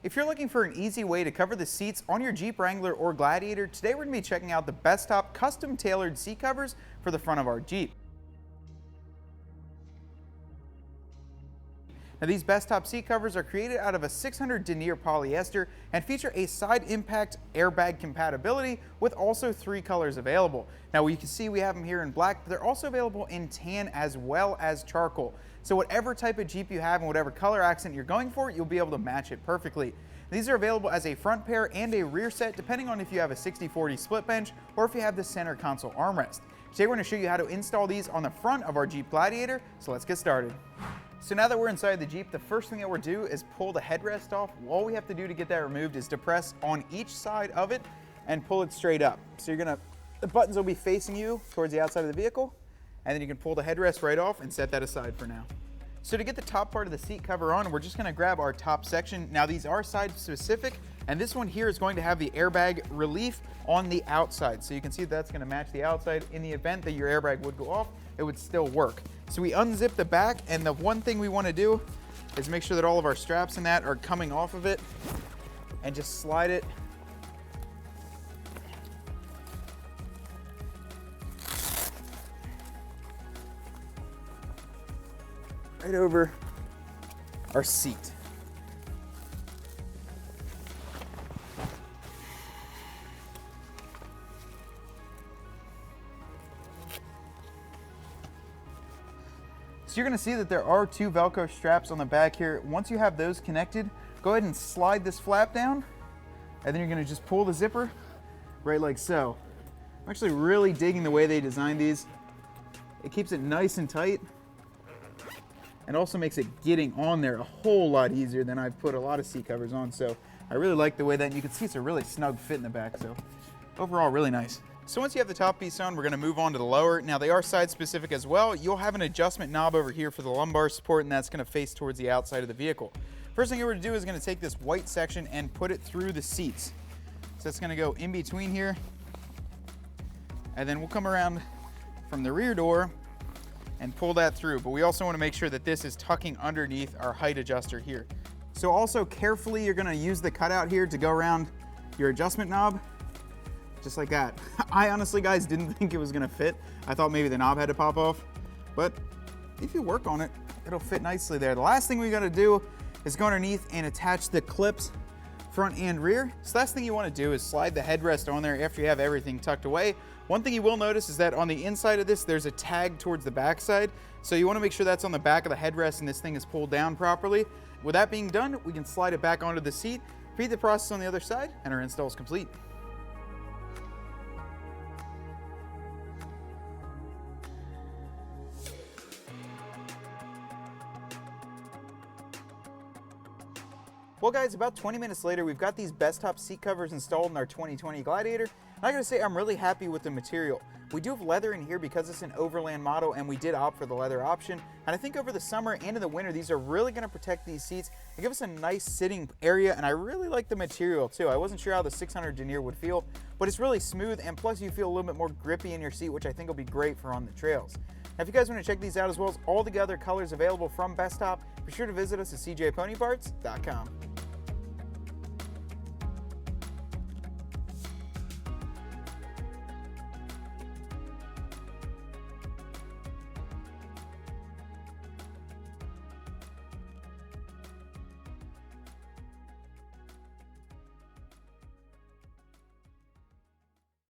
If you're looking for an easy way to cover the seats on your Jeep Wrangler or Gladiator, today we're going to be checking out the Bestop custom tailored seat covers for the front of our Jeep. Now, these Bestop seat covers are created out of a 600 denier polyester and feature a side impact airbag compatibility with also 3 colors available. Now, you can see we have them here in black, but they're also available in tan as well as charcoal. So whatever type of Jeep you have and whatever color accent you're going for, you'll be able to match it perfectly. These are available as a front pair and a rear set, depending on if you have a 60/40 split bench or if you have the center console armrest. Today we're going to show you how to install these on the front of our Jeep Gladiator, so let's get started. So now that we're inside the Jeep, the first thing that we'll do is pull the headrest off. All we have to do to get that removed is to press on each side of it and pull it straight up. So the buttons will be facing you towards the outside of the vehicle, and then you can pull the headrest right off and set that aside for now. So to get the top part of the seat cover on, we're just going to grab our top section. Now these are side specific, and this one here is going to have the airbag relief on the outside. So you can see that's going to match the outside. In the event that your airbag would go off, it would still work. So we unzip the back, and the one thing we want to do is make sure that all of our straps and that are coming off of it, and just slide it right over our seat. So you're going to see that there are 2 Velcro straps on the back here. Once you have those connected, go ahead and slide this flap down, and then you're going to just pull the zipper right like so. I'm actually really digging the way they designed these. It keeps it nice and tight, and also makes it getting on there a whole lot easier than I've put a lot of seat covers on. So I really like the way that, and you can see it's a really snug fit in the back. So overall, really nice. So once you have the top piece on, we're going to move on to the lower. Now they are side specific as well. You'll have an adjustment knob over here for the lumbar support, and that's going to face towards the outside of the vehicle. First thing you're going to do is going to take this white section and put it through the seats. So it's going to go in between here, and then we'll come around from the rear door and pull that through. But we also want to make sure that this is tucking underneath our height adjuster here. So also carefully, you're going to use the cutout here to go around your adjustment knob, just like that. I honestly, guys, didn't think it was going to fit. I thought maybe the knob had to pop off, but if you work on it, it'll fit nicely there. The last thing we got to do is go underneath and attach the clips front and rear. So last thing you want to do is slide the headrest on there after you have everything tucked away. One thing you will notice is that on the inside of this, there's a tag towards the back side. So you want to make sure that's on the back of the headrest and this thing is pulled down properly. With that being done, we can slide it back onto the seat, repeat the process on the other side, and our install is complete. Well guys, about 20 minutes later, we've got these Bestop seat covers installed in our 2020 Gladiator. And I gotta say, I'm really happy with the material. We do have leather in here because it's an overland model, and we did opt for the leather option. And I think over the summer and in the winter, these are really gonna protect these seats and give us a nice sitting area. And I really like the material too. I wasn't sure how the 600 denier would feel, but it's really smooth, and plus you feel a little bit more grippy in your seat, which I think will be great for on the trails. Now, if you guys want to check these out as well as all the other colors available from Bestop, be sure to visit us at cjponyparts.com.